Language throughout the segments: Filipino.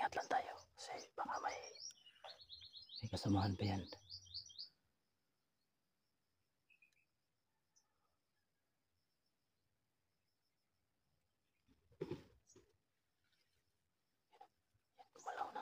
ingat lang tayo kasi baka may kasamahan pa yan. Gumalaw na.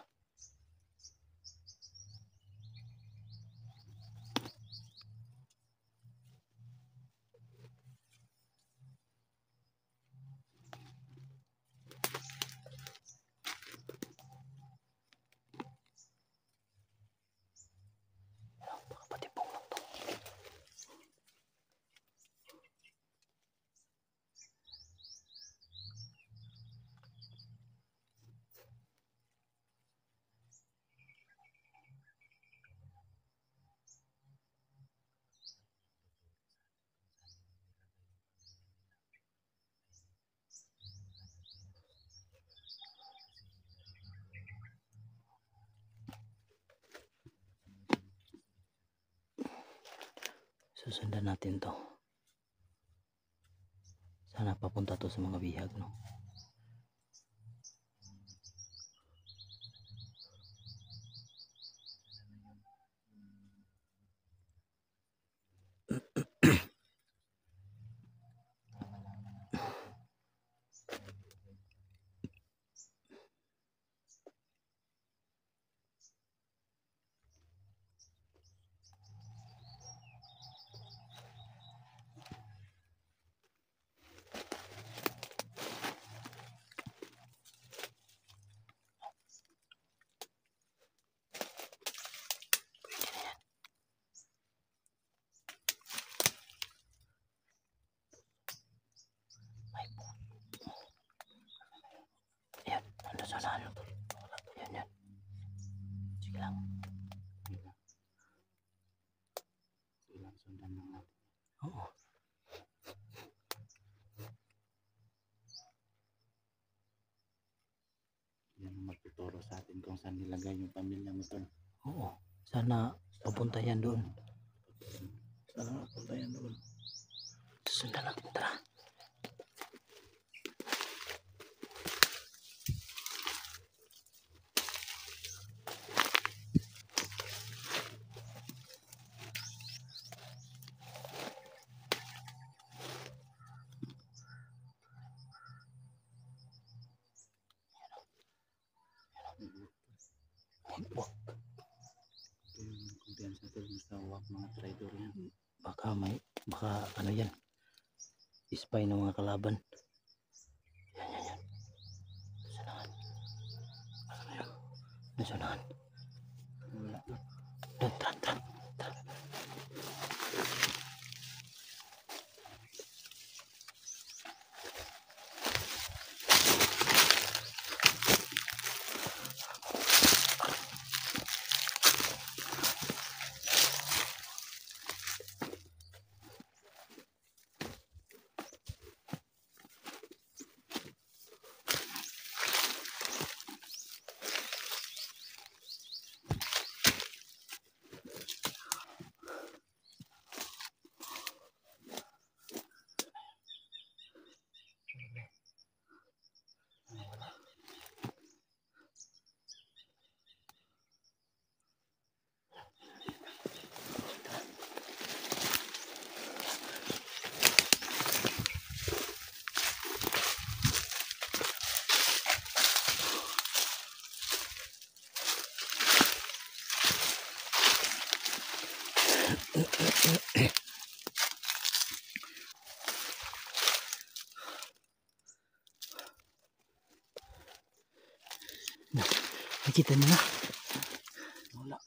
Baka patibong lang to. Susundan natin to. Sana papunta to sa mga bihag, no? Ayan, ano sana ano to? Ayan, yan. Sige lang. Sundan lang natin. Oo. Yan ang magtuturo sa atin kung saan nilagay yung pamilya mo to. Oo. Sana papunta yan doon. Sana papunta yan doon. Susundan natin, tara. Wag. Ito yung kumpiyansa ito sa wag mga traidor yan. Baka ano yan, spy ng mga kalaban. Yan. Susunahan. Ano na yun? Susunahan. Wala na. Tara. Nakita na na. Wala.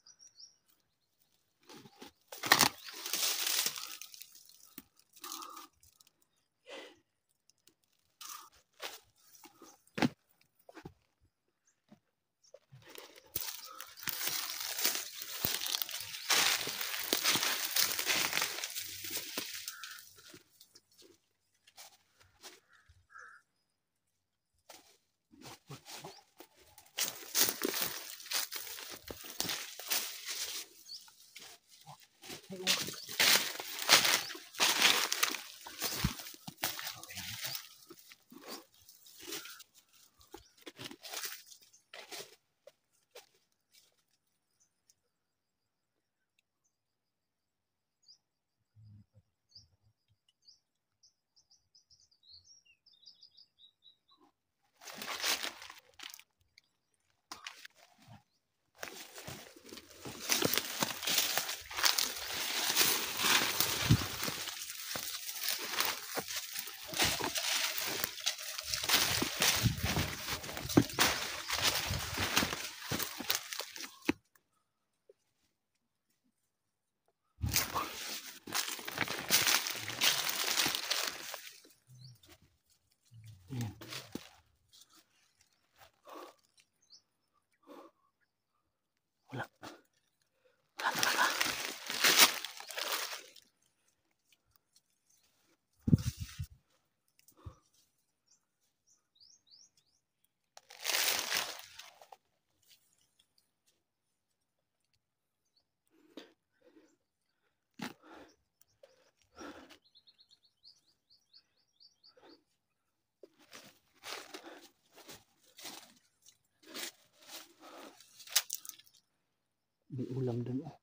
May ulam dun. Oh.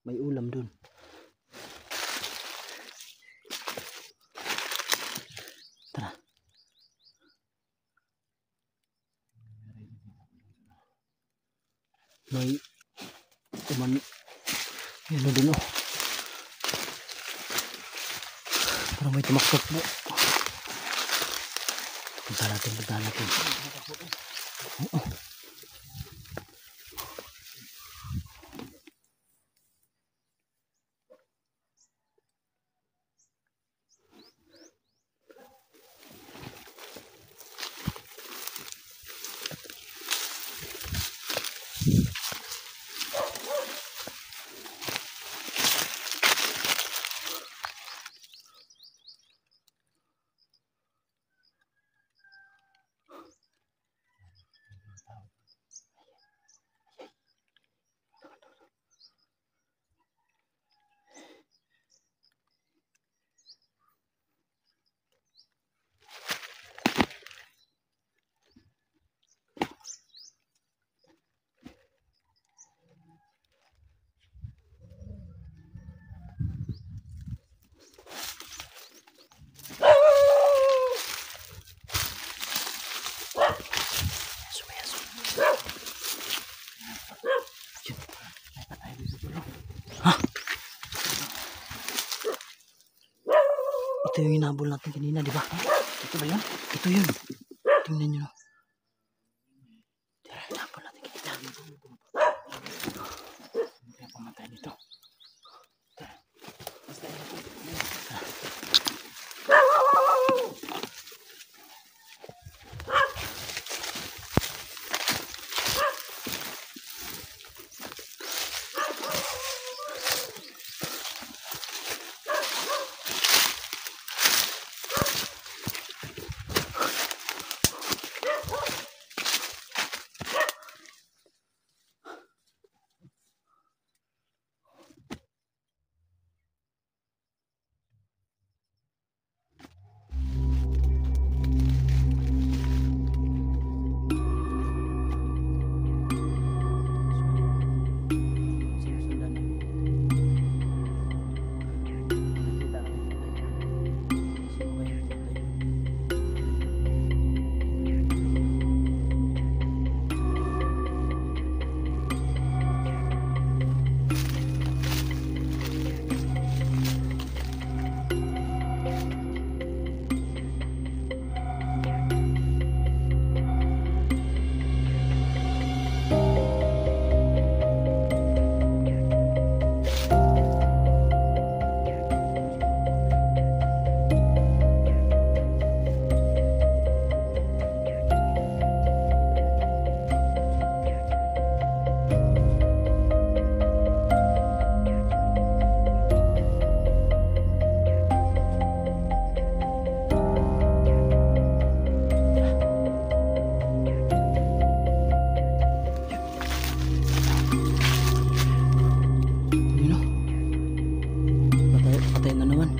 May ulam dun. Tara. May uman. Yan na dun. Oh. Parang may tumakot po. Punta natin. Oo. Ito yung hinabol natin kanina, di ba? Ito ba yun? Ito yun. Tingnan nyo. Ito yung hinabol natin kanina. Kaya pamatay nito. Patay na naman.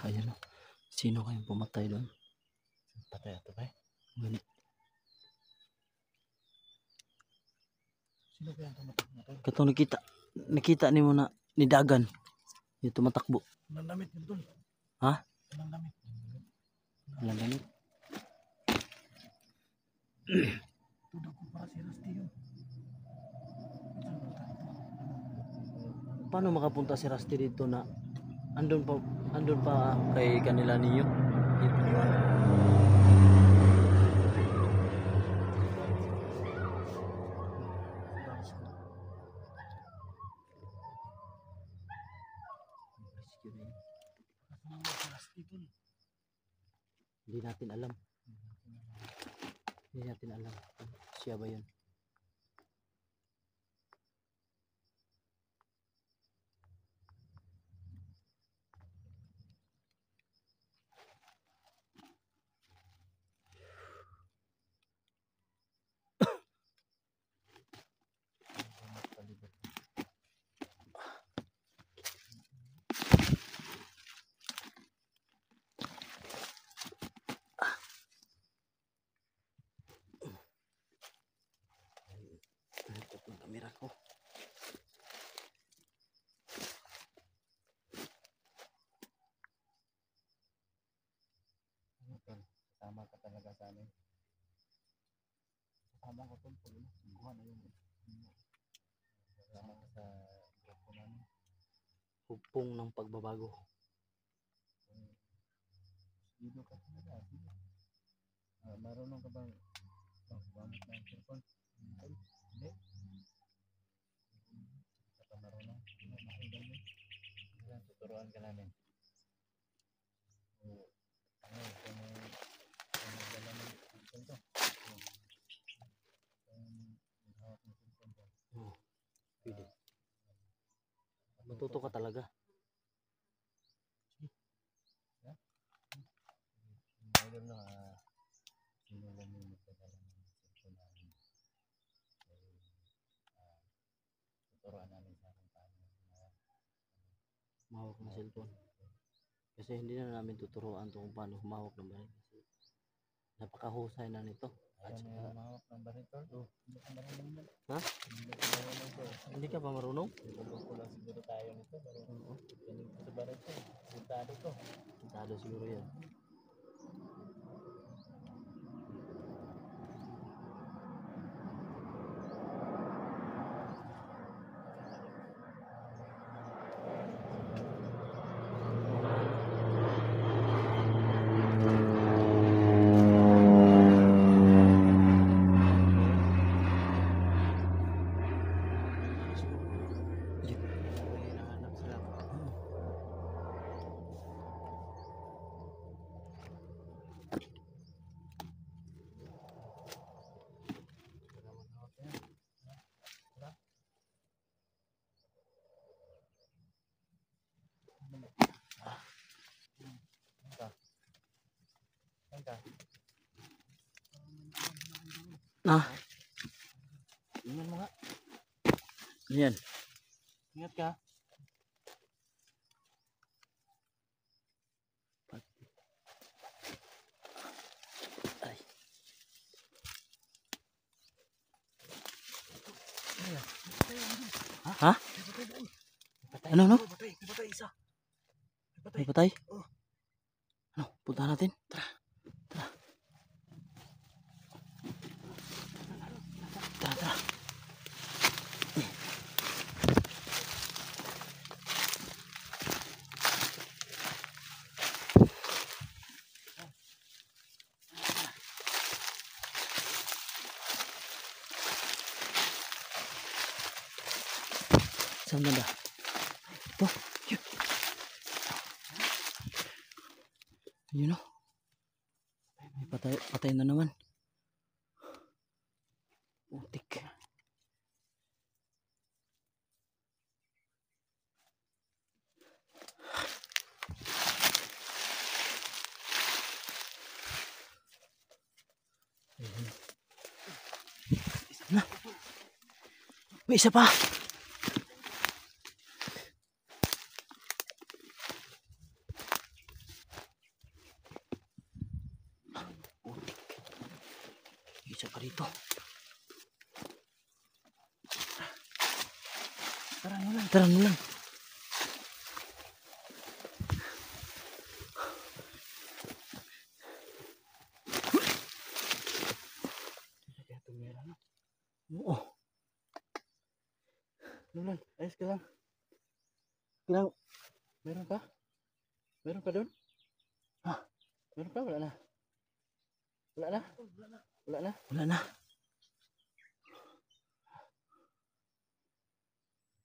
Ayan o. Sino kayong pumatay doon? Patay ito ba? Ganit. Sino kaya ang tumatakbo? Katong nakita ni mo na nidagan. Yung tumatakbo. Walang damit yun doon. Ha? Walang damit. Walang damit. Tudak ko para si Rusty yun. Paano makapunta si Rusty dito na andun pa kay kanila niyo? Hindi natin alam. Hindi natin alam. Siya ba yun? lang ako tol, pag kuha na yung kasama sa grupo namin. Hugpong ng pagbabago. Dito ka talaga, sige. Marunong ka bang gumamit ng cellphone? Hindi. Hindi ka marunong. Makailan mo. Tuturuan ka namin. Ano, kung magdala ng cellphone ko. Kung hawak ng cellphone ko. Pwede. Matuto ka talaga. Idol na sinulan mo yung magdadala ng cellphone namin. Tuturuan namin sa kung paano Mahawak ng cellphone. Kasi hindi na namin tuturuan to kung paano humawak ng baril. Kasi napakahusay na nito. At ayaw saka, na mahawak ng baril tol. Hindi ka marunong yan. ha? Hindi ka marunong tol. Hindi ka pa marunong? Luluko lang siguro tayo nito. Pero galing ko sa baril tol. Pintado to. Tado siguro yan. Hinahanap sila. Ah, Ingat mo nga. yan. Ingat ka. Ay. Ha? Ano, no? Patay isa. May patay? Ano, punta natin. Tara. Tara. Saan banda? Ito. Yun o. May patay na naman. Utik. Na. May isa pa. Utik. Isa pa rito. Tara mo lang. Oo. Lulan, ayos ka lang. Kailang, Meron ka? Meron ka doon? Ha? Meron ka? Wala na. Wala na? Wala na? wala na.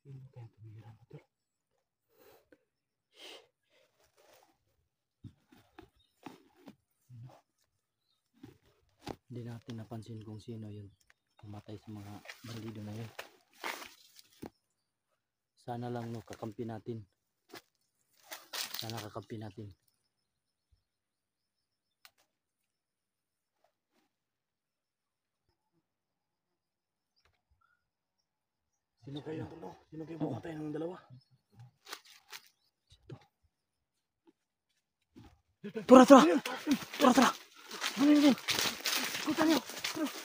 Sino kaya tumira mo tol? Hindi natin napansin kung sino yun pumatay sa mga bandido na yun. Sana lang no, kakampi natin. Sana kakampi natin. Sino kayo yung dalawa? Sino kayo pumatay ng dalawa? Tara! Ano yun? Ikutan niyo!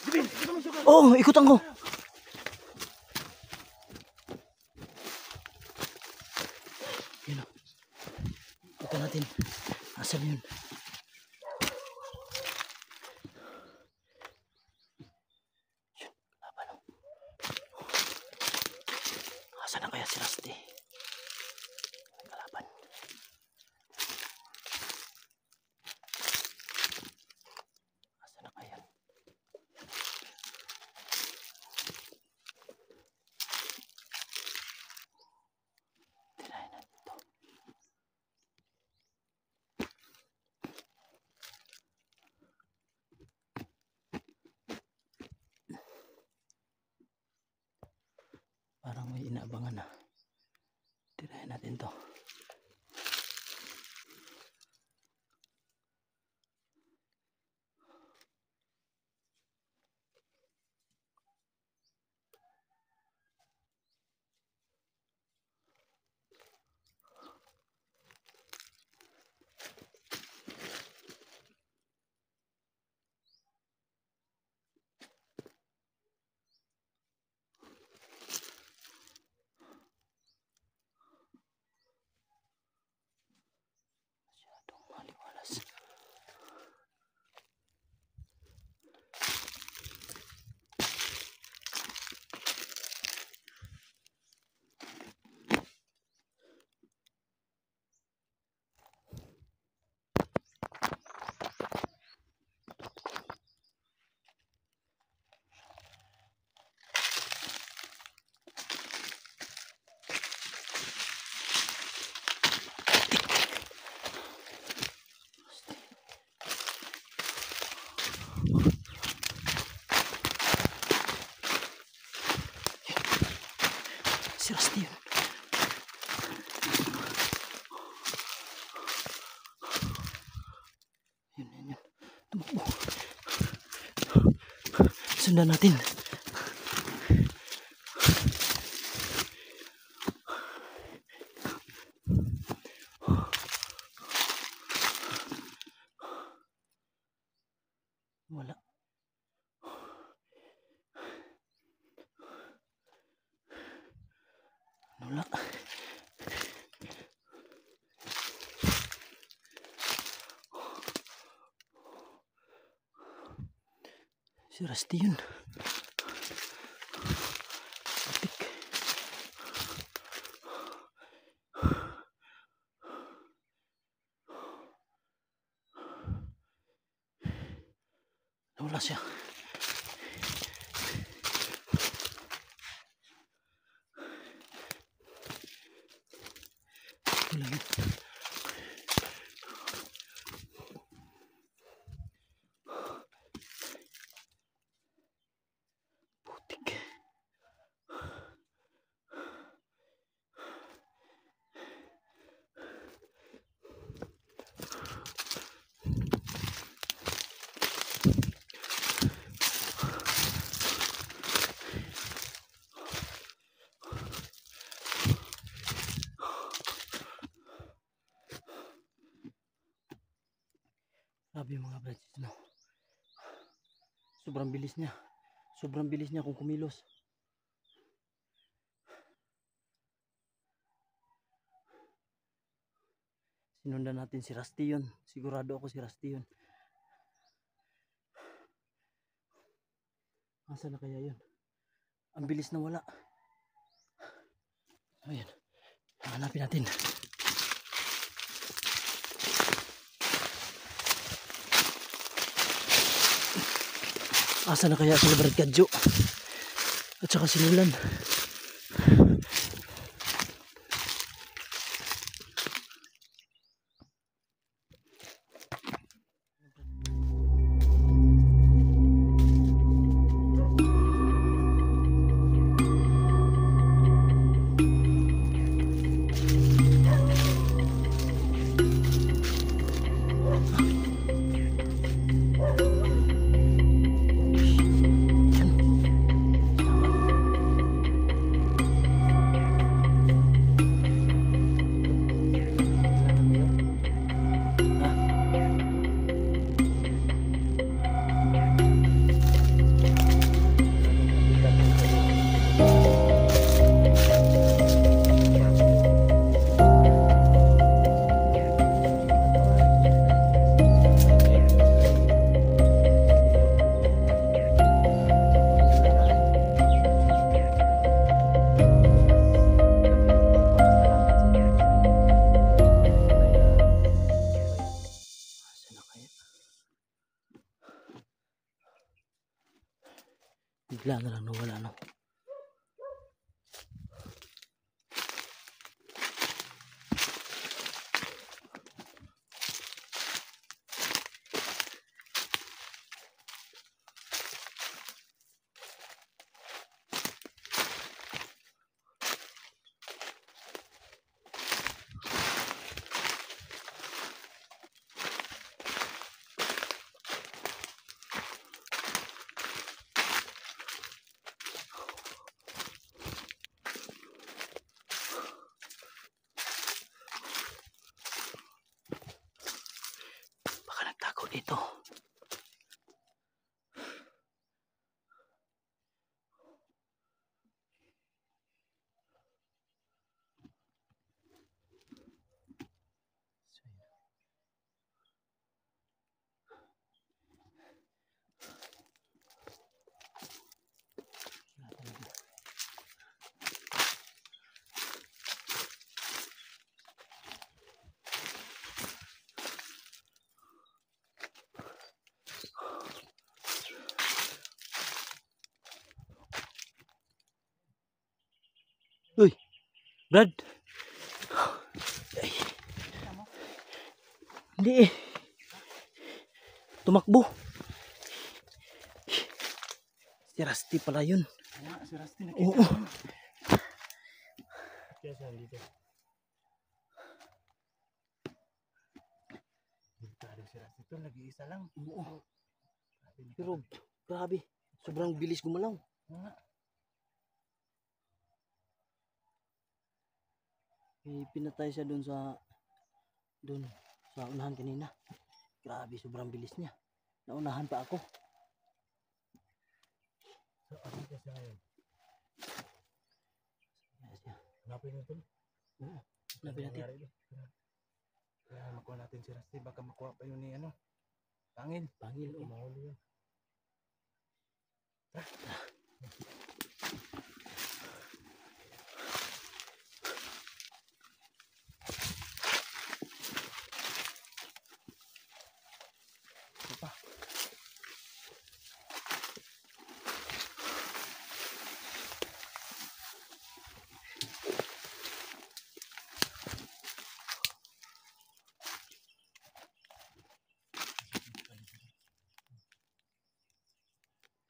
Gabin! Ikutan mo siya! Oo, ikutan ko. Yun o. Ikutan natin. Asan yun? Tirahin natin to. Masyadong maliwalas. Si Rusty yun. Yun. Tumakbo. Sundan natin. Wala. Wala. Si Rusty yun. Putik. Wala siya. Wala yun. Putik. Grabe mga brads, no? Sobrang bilis niya. Sobrang bilis niya kung kumilos. Sinundan natin si Rusty yun. Sigurado ako si Rusty yun. Nasaan na kaya yun? Ang bilis na wala. Ayan. Hanapin natin. Asa na kaya sila Brad Kadjo? At saka sinulan. Bigla na lang nawala, no? dito. Uy, Brad. Ay. Hindi eh. Tumakbo. Si Rusty pala yun. Si Rusty nakita. Oo. Kaya siya dito. Delikado si Rusty. Ito, nag-iisa lang. Oo. Pero, Pero grabe. Sobrang bilis gumalaw. nga. Eh, pinatay siya doon sa unahan kanina. Grabe, sobrang bilis niya. Naunahan pa ako. So, ano siya ngayon? Kaya siya. Hanapin natin. Oo. Hanapin natin. Kaya makuha natin si Rusty. Baka makuha pa yun ni ano. Pangil. Pangil. Oh. Mahuli yun.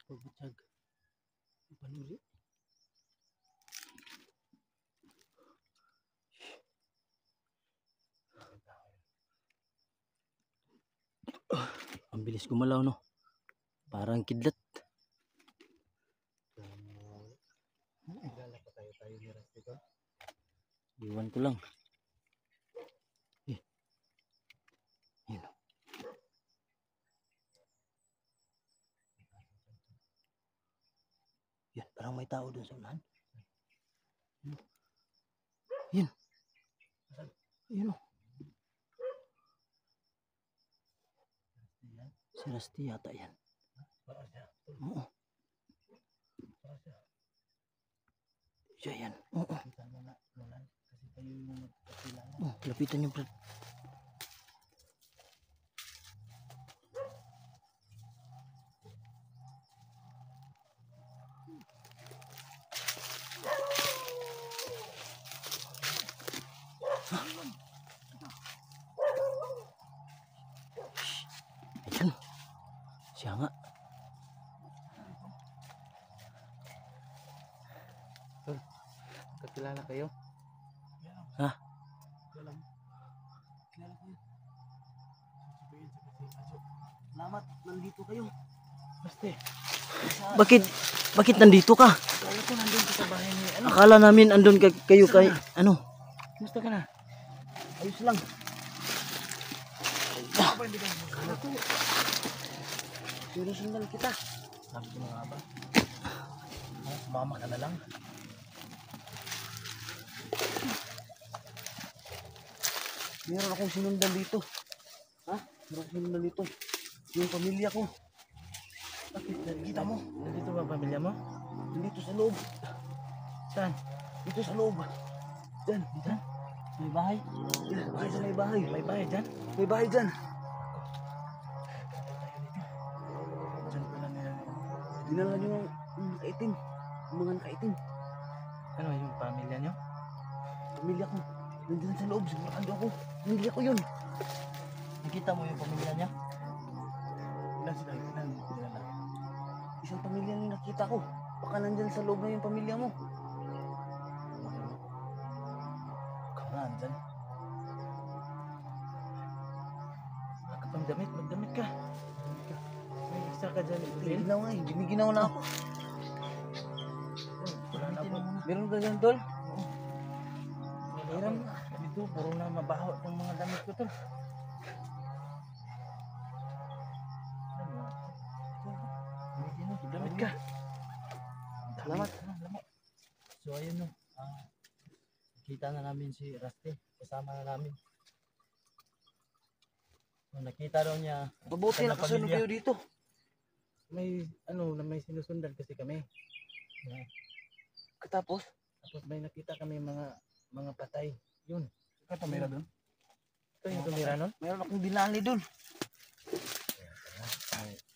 Pagbutsag. Panuri. Ang bilis gumalaw, no? Parang kidlat. Kilala pa tayo ni Rusty ko. Iwan ko lang. Eh. Yun. Yan, parang may tao doon sa unahan. Yan. Yun o. Si Rusty yata yan. Para siya. Oo. Para siya. Siya yan. Oo. Kita mo na. Nolan. Kasi tayo yung magkakilala. Oh, lapitan niyo, Brad. Ayan. Siya nga. Kakilala kayo? Ha? Kilala mo? Kilala ko yun. Sabihin sa kasi aso. Salamat, nandito kayo. Basta Bakit nandito ka? kala ko nandun sa bahay ni ano. Akala namin andun kayo kay ano? Kumusta ka na? Ayos lang. Ano ba hindi ka mo? Akala ko. Sinusundan kita. Sabi ko nga ba? Mama ka na lang. Meron akong sinundan dito. Ha? Meron akong sinundan dito. Yung pamilya ko. Bakit? Nakikita mo? Nandito ba ang pamilya mo? Dito sa loob. Saan? Dito sa loob. Diyan. Diyan? May bahay. Diyan. Bahay sa may bahay. May bahay dyan? May bahay dyan. Diyan pala nila. Dinala nyo yung nakaitim. Yung mga nakaitim. Ano yung pamilya nyo? Pamilya ko. Nandun sa loob. Sigurado ako. Pamilya ko yun. Nakita mo yung pamilya niya? Ilan sila? Ilan dinala? Isang pamilya yung nakita ko. Baka nandyan sa loob na yung pamilya mo. Kaman dyan. Kapang damit, magdamit ka. Magdamit ka. May isa ka dyan. Ginaw nga eh. Giniginaw na ako. Wala na po. Meron ka dyan, tol? Meron. Dito, puro na mabaho yung mga damit ko to. Damit ka. Salamat. So ayun no. Nakita na namin si Rusty. Kasama na namin. So, nakita daw niya. Mabuti na nakasunod pamilya. kayo dito. May may sinusundan kasi kami. Katapos may nakita kami mga patay. Yun. Ikaw tumira doon? Ito yung tumira nun? Meron akong dinali doon.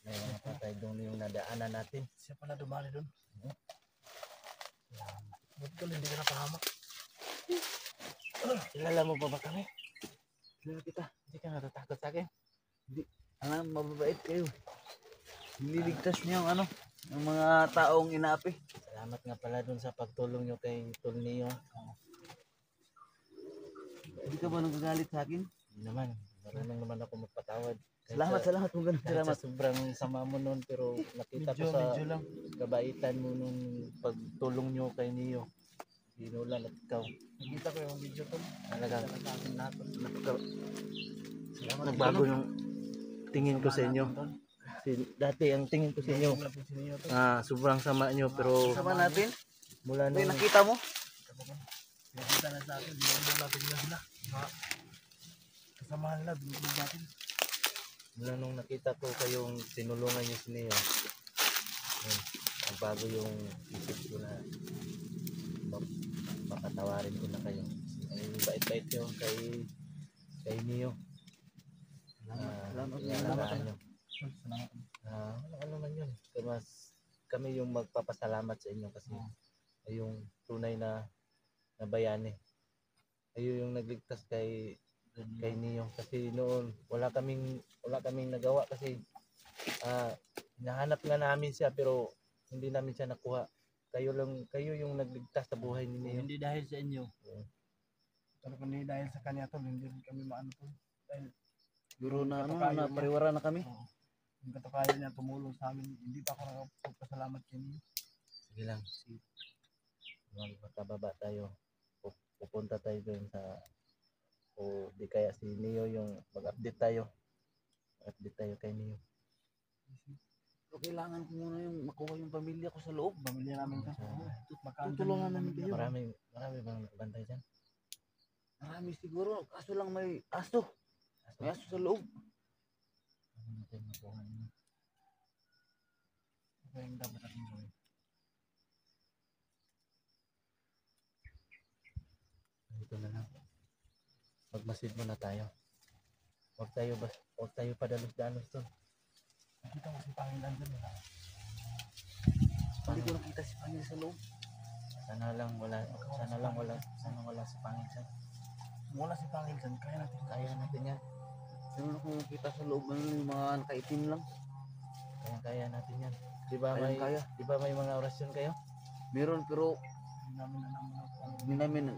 May mga patay doon yung nadaanan natin. Siya pala dumali doon. Ba't ka hindi ka napahamak? Kilala mo pa ba kami? Kilala kita. Hindi ka natatakot sa akin. Hindi. Alam, mababait kayo. Nililigtas niyo ang ang mga taong inaapi. Salamat nga pala doon sa pagtulong nyo kay Tulnio. Hindi ka ba nagagalit sa akin? Hindi naman. Marunong naman ako magpatawad. Salamat kung ganun. Salamat. Salamat. Sobrang sama mo nun pero nakita ko sa Medyo lang. kabaitan mo nung pagtulong nyo kay Neo. Sinulan at ikaw. Nakita ko yung video to. Talagang Salamat. nagbago yung tingin ko sa inyo. Dati ang tingin ko sa inyo sobrang sama nyo pero Sama natin. mula May nung nakita mo? Nakita na sa akin. Hindi naman natin na sila. Kasamahan na. Binigyan natin. mula nung nakita ko kayong tinulungan nyo si Neo, yun, nagbago yung isip ko na papatawarin ko na kayo. Ang bait-bait nyo kay Neo. Salamat. Salamat nyo. Salamat. Ano man yun. Kami yung magpapasalamat sa inyo kasi ay yung tunay na bayani. Kayo yung nagligtas kay Neo kasi noon wala kaming nagawa kasi hinahanap nga namin siya pero hindi namin siya nakuha. Kayo yung nagligtas sa buhay ni Neo. Hindi dahil sa inyo. Talagang hindi dahil sa kanya to. Hindi rin kami maano to. Dahil Siguro na na pariwara na kami. yung katakaya niya tumulong sa amin. Hindi pa ako nakapagpasalamat kanya. Sige lang. Magkababa tayo. Pupunta tayo doon sa o di kaya si Neo yung mag-update tayo. Update tayo kay Neo. So, kailangan ko muna yung makuha yung pamilya ko sa loob. Pamilya namin to. Tutulungan namin kayo. Marami bang nakabantay dyan? Marami siguro. Kaso lang may aso. May aso sa loob. Ano natin makuha nyo? Ito yung dapat natin gawin. Ito na lang. Magmasid muna tayo. Huwag tayo padalos-dalos to. Nakita ko si Panginoon dyan. Hindi ko nakita si Panginoon sa loob. Sana wala si Panginoon dyan. Wala si Panginoon dyan. Kaya natin yan. Meron ako nakita sa loob. Ano yung mga nakaitim lang. Kaya natin yan. Kaya. Di ba may mga orasyon kayo? Meron pero hindi namin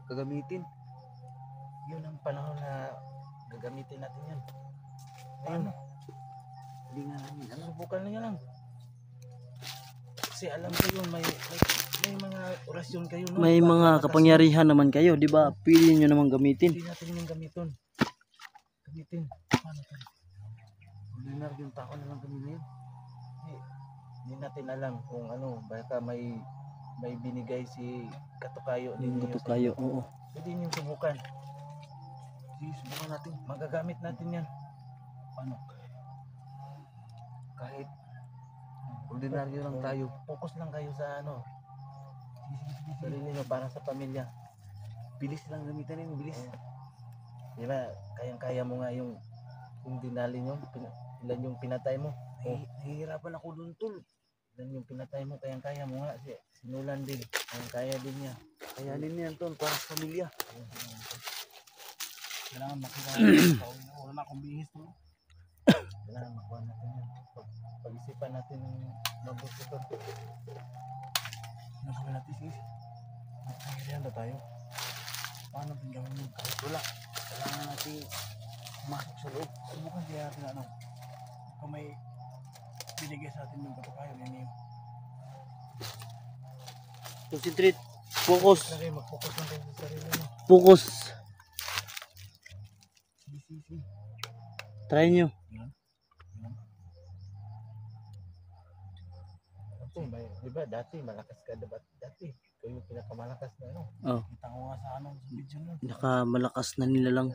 gagamitin. Yun ang panahon na gagamitin natin yan. Ngayon, Hindi nga namin alam. subukan nyo lang. Kasi alam ko yun, may mga orasyon kayo. No? May mga kapangyarihan naman kayo. Di ba? Pili nyo naman gamitin. Hindi natin yung gamitin. Paano tayo? Ordinary yung tao na lang kami ngayon. Hindi natin alam kung ano, baka may binigay si Katukayo. Yung katukayo. Oo. Pwede nyo subukan. Sige, subukan natin. Magagamit natin yan. Paano? Kahit ordinaryo lang tayo. Focus lang kayo sa ano, sarili nyo para sa pamilya. Bilis lang gamitan yun, bilis. Di ba, kayang-kaya mo nga yung kung dinali nyo, ilan yung pinatay mo. Nahihirapan ako dun, tol. Ilan yung pinatay mo, kayang-kaya mo nga. Sinulan din, kayang-kaya din niya. Kayanin niyan, tol, para sa pamilya. Kailangan makita wala na akong bihis, tol. Kailangan makuha natin yan. Pag-isipan natin yung mabuti ito. Ano gawin natin, sis? Nakakailan na tayo. Paano tingnan mo? Kahit wala. Kailangan natin masok sa loob. Subukan kaya natin ano. Kung may binigay sa atin yung katukayo ni Neo. Concentrate. Focus. Mag-focus lang tayo sa sarili mo. Focus. Sige. Try nyo. Ako, may, di ba, dati, malakas ka diba? Dati, ikaw yung pinakamalakas na ano. Oh, Kita ko nga sa ano, sa video nun. nakamalakas na nila lang.